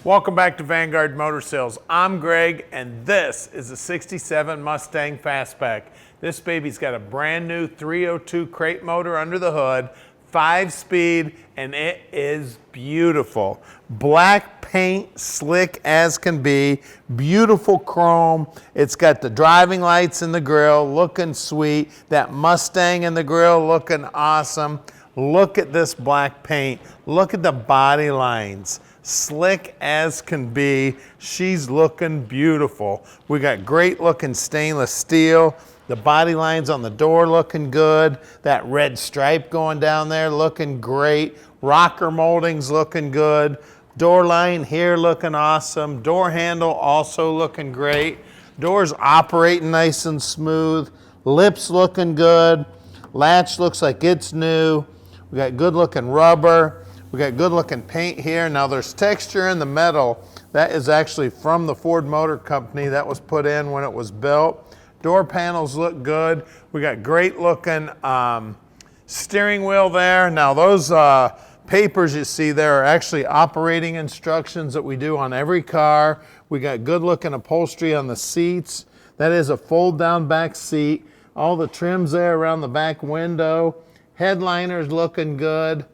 Welcome back to Vanguard Motor Sales. I'm Greg, and this is a 67 Mustang Fastback. This baby's got a brand new 302 crate motor under the hood, 5-speed, and it is beautiful. Black paint, slick as can be, beautiful chrome. It's got the driving lights in the grille, looking sweet. That Mustang in the grille looking awesome. Look at this black paint. Look at the body lines. Slick as can be. She's looking beautiful. We got great looking stainless steel. The body lines on the door looking good. That red stripe going down there looking great. Rocker moldings looking good. Door line here looking awesome. Door handle also looking great. Doors operating nice and smooth. Lips looking good. Latch looks like it's new. We got good looking rubber. We got good looking paint here. Now there's texture in the metal. That is actually from the Ford Motor Company. That was put in when it was built. Door panels look good. We got great looking steering wheel there. Now those papers you see there are actually operating instructions that we do on every car. We got good looking upholstery on the seats. That is a fold down back seat. All the trims there around the back window. Headliners looking good.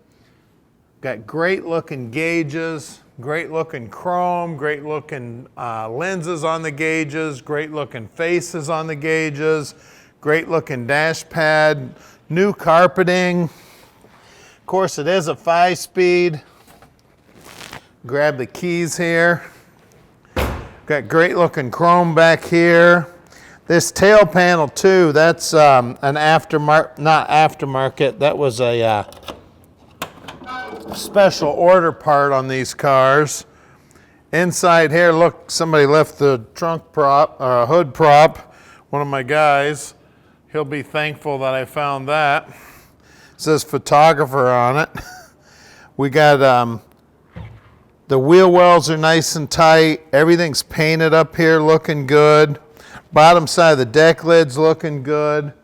Got great looking gauges, great looking chrome, great looking lenses on the gauges, great looking faces on the gauges, great looking dash pad, new carpeting. Of course, it is a 5-speed. Grab the keys here. Got great looking chrome back here. This tail panel too, that's an aftermarket, that was a special order part on these cars. Inside here, look, somebody left the trunk prop, hood prop. One of my guys, he'll be thankful that I found that. It says photographer on it. We got the wheel wells are nice and tight. Everything's painted up here, looking good. Bottom side of the deck lid's looking good.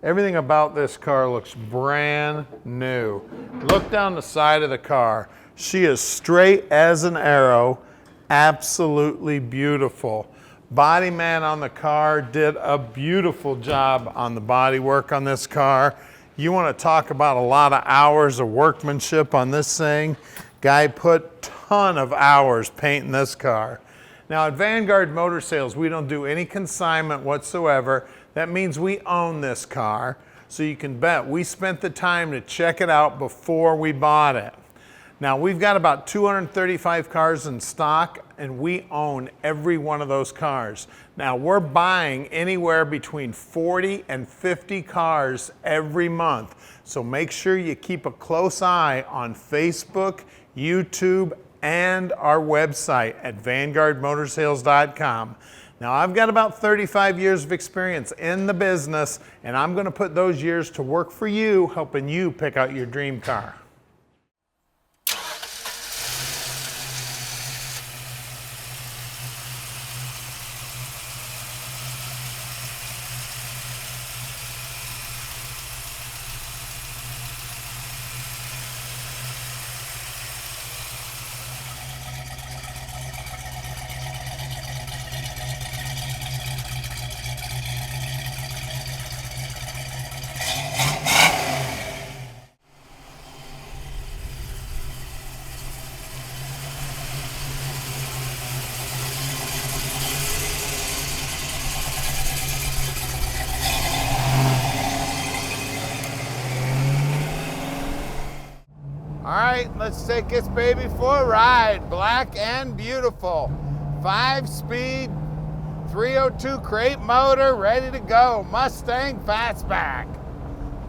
Everything about this car looks brand new. Look down the side of the car. She is straight as an arrow, absolutely beautiful. Body man on the car did a beautiful job on the body work on this car. You want to talk about a lot of hours of workmanship on this thing. Guy put a ton of hours painting this car. Now at Vanguard Motor Sales, we don't do any consignment whatsoever. That means we own this car, so you can bet we spent the time to check it out before we bought it. Now we've got about 235 cars in stock, and we own every one of those cars. Now we're buying anywhere between 40 and 50 cars every month, so make sure you keep a close eye on Facebook, YouTube, and our website at vanguardmotorsales.com. Now I've got about 35 years of experience in the business, and I'm going to put those years to work for you, helping you pick out your dream car. All right, let's take this baby for a ride. Black and beautiful. 5-speed, 302 crate motor, ready to go. Mustang Fastback.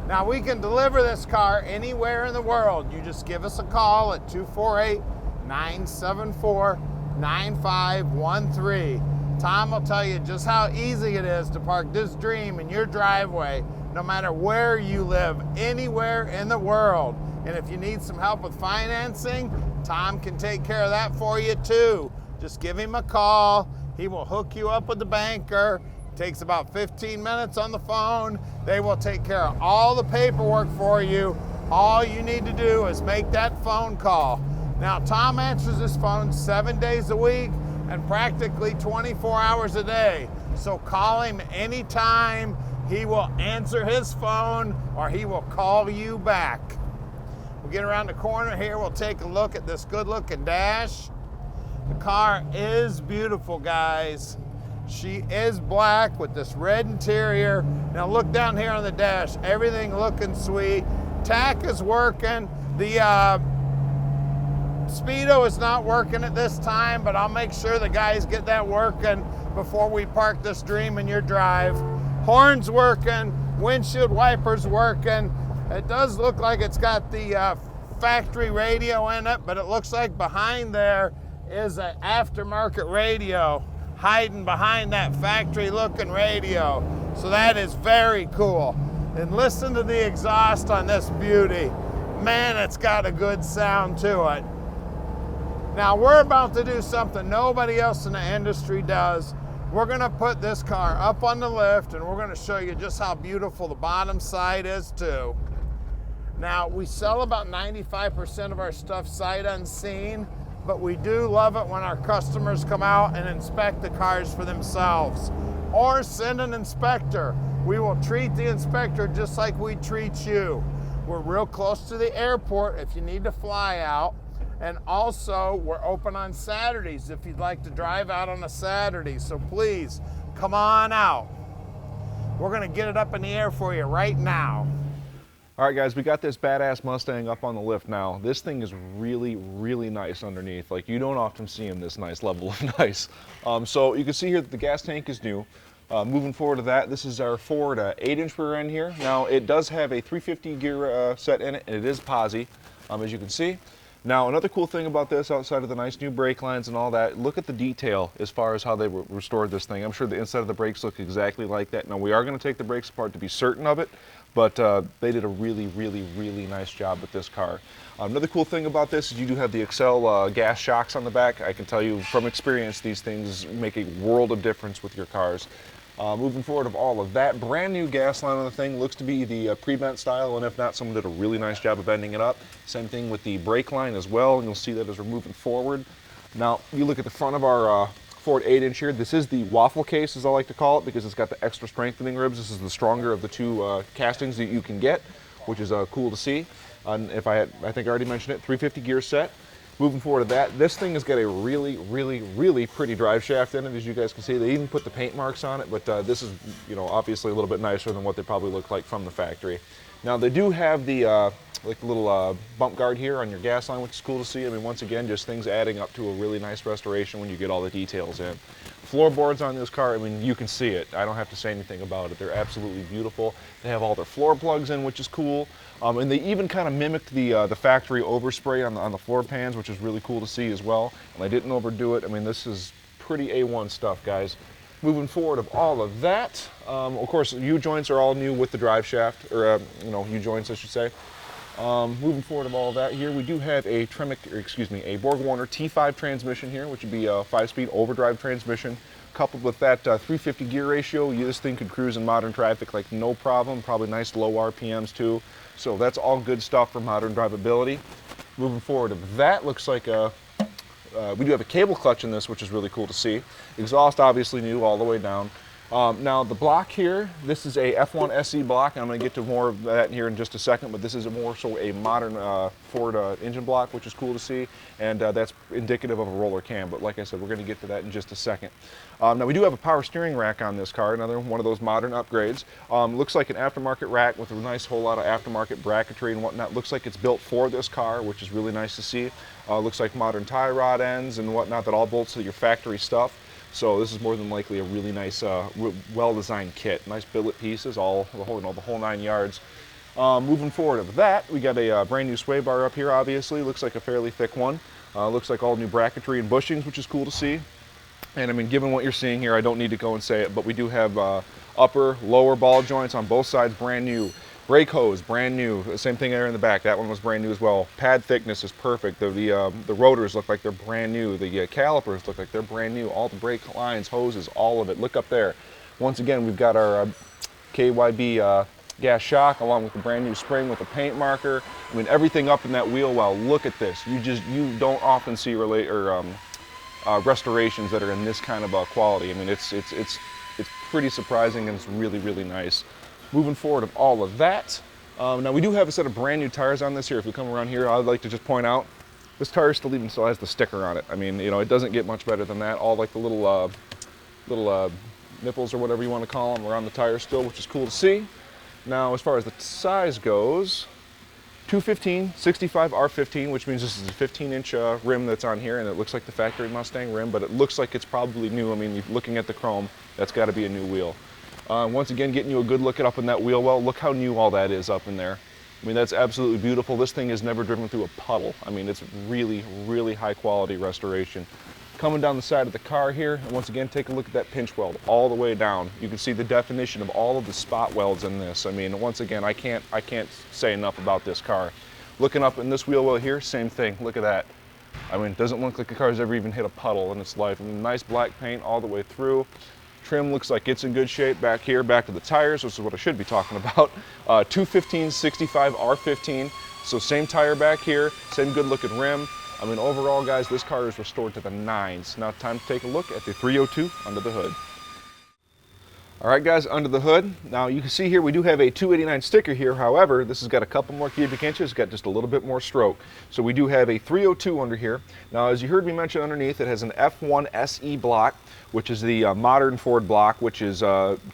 Now we can deliver this car anywhere in the world. You just give us a call at 248-974-9513. Tom will tell you just how easy it is to park this dream in your driveway, no matter where you live, anywhere in the world. And if you need some help with financing, Tom can take care of that for you too. Just give him a call. He will hook you up with the banker. It takes about 15 minutes on the phone. They will take care of all the paperwork for you. All you need to do is make that phone call. Now, Tom answers his phone 7 days a week and practically 24 hours a day. So call him anytime. He will answer his phone or he will call you back. We'll get around the corner here. We'll take a look at this good looking dash. The car is beautiful, guys. She is black with this red interior. Now look down here on the dash. Everything looking sweet. Tack is working. The Speedo is not working at this time, but I'll make sure the guys get that working before we park this dream in your drive. Horns working, windshield wipers working. It does look like it's got the factory radio in it, but it looks like behind there is an aftermarket radio hiding behind that factory looking radio. So that is very cool. And listen to the exhaust on this beauty. Man, it's got a good sound to it. Now we're about to do something nobody else in the industry does. We're gonna put this car up on the lift and we're gonna show you just how beautiful the bottom side is too. Now we sell about 95% of our stuff sight unseen, but we do love it when our customers come out and inspect the cars for themselves or send an inspector. We will treat the inspector just like we treat you. We're real close to the airport if you need to fly out. And also, we're open on Saturdays if you'd like to drive out on a Saturday. So please, come on out. We're gonna get it up in the air for you right now. All right, guys, we got this badass Mustang up on the lift now. This thing is really, really nice underneath. Like, you don't often see them this nice level of nice. So you can see here that the gas tank is new. Moving forward to that, this is our Ford 8-inch rear end here. Now, it does have a 350 gear set in it, and it is Posi, as you can see. Now, another cool thing about this, outside of the nice new brake lines and all that, look at the detail as far as how they restored this thing. I'm sure the inside of the brakes look exactly like that. Now, we are going to take the brakes apart to be certain of it, but they did a really, really, really nice job with this car. Another cool thing about this is you do have the Excel gas shocks on the back. I can tell you from experience, these things make a world of difference with your cars. Moving forward of all of that, brand new gas line on the thing, looks to be the pre-bent style, and if not, someone did a really nice job of bending it up. Same thing with the brake line as well, and you'll see that as we're moving forward. Now, you look at the front of our Ford 8-inch here. This is the waffle case, as I like to call it, because it's got the extra strengthening ribs. This is the stronger of the two castings that you can get, which is cool to see. And if I think I already mentioned it, 350 gear set. Moving forward to that, this thing has got a really, really, really pretty drive shaft in it, as you guys can see. They even put the paint marks on it, but this is, you know, obviously a little bit nicer than what they probably look like from the factory. Now, they do have the like little bump guard here on your gas line, which is cool to see. I mean, once again, just things adding up to a really nice restoration when you get all the details in. Floorboards on this car, I mean, you can see it. I don't have to say anything about it. They're absolutely beautiful. They have all their floor plugs in, which is cool. And they even kind of mimicked the factory overspray on the floor pans, which is really cool to see as well. And they didn't overdo it. I mean, this is pretty A1 stuff, guys. Moving forward of all of that, of course, U-joints are all new with the drive shaft, or you know, U-joints, I should say. Moving forward of all of that here, we do have a a Borg Warner T5 transmission here, which would be a 5-speed overdrive transmission. Coupled with that 350 gear ratio, this thing could cruise in modern traffic like no problem. Probably nice low RPMs too. So that's all good stuff for modern drivability. Moving forward of that, looks like we do have a cable clutch in this, which is really cool to see. Exhaust obviously new all the way down. Now the block here, this is a F1 SE block. I'm going to get to more of that here in just a second, but this is more so a modern Ford engine block, which is cool to see, and that's indicative of a roller cam. But like I said, we're going to get to that in just a second. Now we do have a power steering rack on this car, another one of those modern upgrades. Looks like an aftermarket rack with a nice whole lot of aftermarket bracketry and whatnot. Looks like it's built for this car, which is really nice to see. Looks like modern tie rod ends and whatnot that all bolts to your factory stuff. So this is more than likely a really nice, well-designed kit. Nice billet pieces, the whole 9 yards. Moving forward of that, we got a brand new sway bar up here, obviously. Looks like a fairly thick one. Looks like all new bracketry and bushings, which is cool to see. And I mean, given what you're seeing here, I don't need to go and say it, but we do have upper, lower ball joints on both sides, brand new. Brake hose, brand new. Same thing there in the back. That one was brand new as well. Pad thickness is perfect. The rotors look like they're brand new. The calipers look like they're brand new. All the brake lines, hoses, all of it. Look up there. Once again, we've got our KYB gas shock, along with the brand new spring with the paint marker. I mean, everything up in that wheel well. Look at this. You don't often see restorations that are in this kind of quality. I mean, it's pretty surprising, and it's really, really nice. Moving forward of all of that, now we do have a set of brand new tires on this here. If you come around here, I'd like to just point out, this tire still has the sticker on it. I mean, it doesn't get much better than that. All like the little nipples or whatever you want to call them are on the tire still, which is cool to see. Now, as far as the size goes, 215, 65 R15, which means this is a 15-inch rim that's on here, and it looks like the factory Mustang rim, but it looks like it's probably new. I mean, looking at the chrome, that's got to be a new wheel. Once again, getting you a good look up in that wheel well. Look how new all that is up in there. I mean, that's absolutely beautiful. This thing has never driven through a puddle. I mean, it's really, really high quality restoration. Coming down the side of the car here, and once again, take a look at that pinch weld all the way down. You can see the definition of all of the spot welds in this. I mean, once again, I can't say enough about this car. Looking up in this wheel well here, same thing. Look at that. I mean, it doesn't look like the car's ever even hit a puddle in its life. I mean, nice black paint all the way through. Trim looks like it's in good shape back here. Back to the tires, which is what I should be talking about. 215, 65, R15. So same tire back here, same good looking rim. I mean, overall, guys, this car is restored to the nines. Now, time to take a look at the 302 under the hood. All right, guys, under the hood. Now, you can see here we do have a 289 sticker here. However, this has got a couple more cubic inches. It's got just a little bit more stroke. So we do have a 302 under here. Now, as you heard me mention underneath, it has an F1 SE block, which is the modern Ford block, which is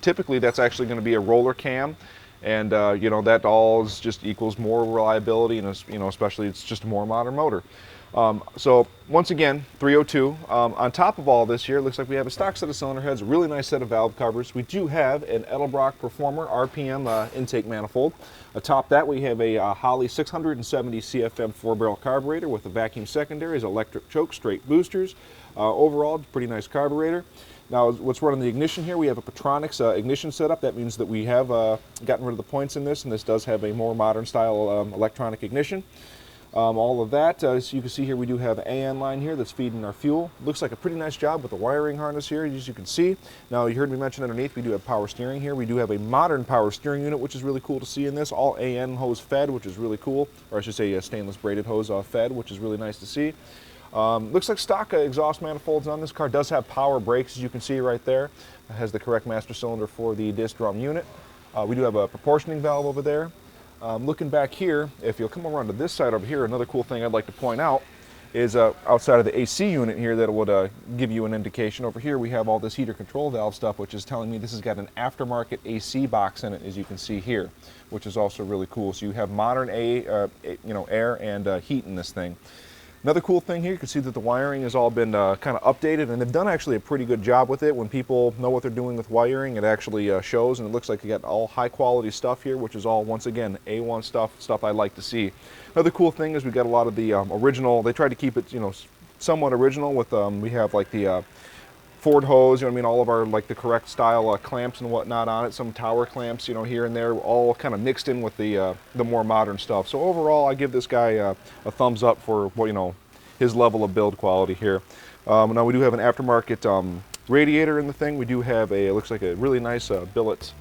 typically that's actually going to be a roller cam. And that all just equals more reliability, and especially it's just a more modern motor. So once again, 302. On top of all this here, it looks like we have a stock set of cylinder heads, a really nice set of valve covers. We do have an Edelbrock Performer RPM intake manifold. Atop that, we have a Holley 670 CFM 4-barrel carburetor with a vacuum secondaries, electric choke, straight boosters. Overall, pretty nice carburetor. Now, what's running the ignition here, we have a Petronix ignition setup. That means that we have gotten rid of the points in this, and this does have a more modern style electronic ignition. All of that, as you can see here, we do have an AN line here that's feeding our fuel. Looks like a pretty nice job with the wiring harness here, as you can see. Now, you heard me mention underneath, we do have power steering here. We do have a modern power steering unit, which is really cool to see in this. All AN hose fed, which is really cool. Or I should say a stainless braided hose fed, which is really nice to see. Looks like stock exhaust manifolds on this car. Does have power brakes, as you can see right there. It has the correct master cylinder for the disc drum unit. We do have a proportioning valve over there. Looking back here, if you'll come around to this side over here, another cool thing I'd like to point out is outside of the AC unit here that would give you an indication. Over here we have all this heater control valve stuff, which is telling me this has got an aftermarket AC box in it, as you can see here, which is also really cool. So you have modern air and heat in this thing. Another cool thing here, you can see that the wiring has all been kind of updated, and they've done actually a pretty good job with it. When people know what they're doing with wiring, it actually shows, and it looks like you got all high quality stuff here, which is all, once again, A1 stuff I like to see. Another cool thing is we got a lot of the original, they tried to keep it, somewhat original with, we have like the Ford hose, all of our the correct style clamps and whatnot on it, some tower clamps, here and there, all kind of mixed in with the more modern stuff. So overall, I give this guy a thumbs up for his level of build quality here. Now we do have an aftermarket radiator in the thing. We do have it looks like a really nice billet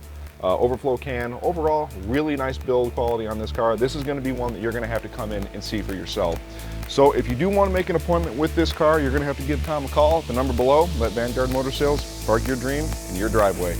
overflow can. Overall, really nice build quality on this car. This is going to be one that you're going to have to come in and see for yourself. So if you do want to make an appointment with this car, you're going to have to give Tom a call at the number below. Let Vanguard Motor Sales park your dream in your driveway.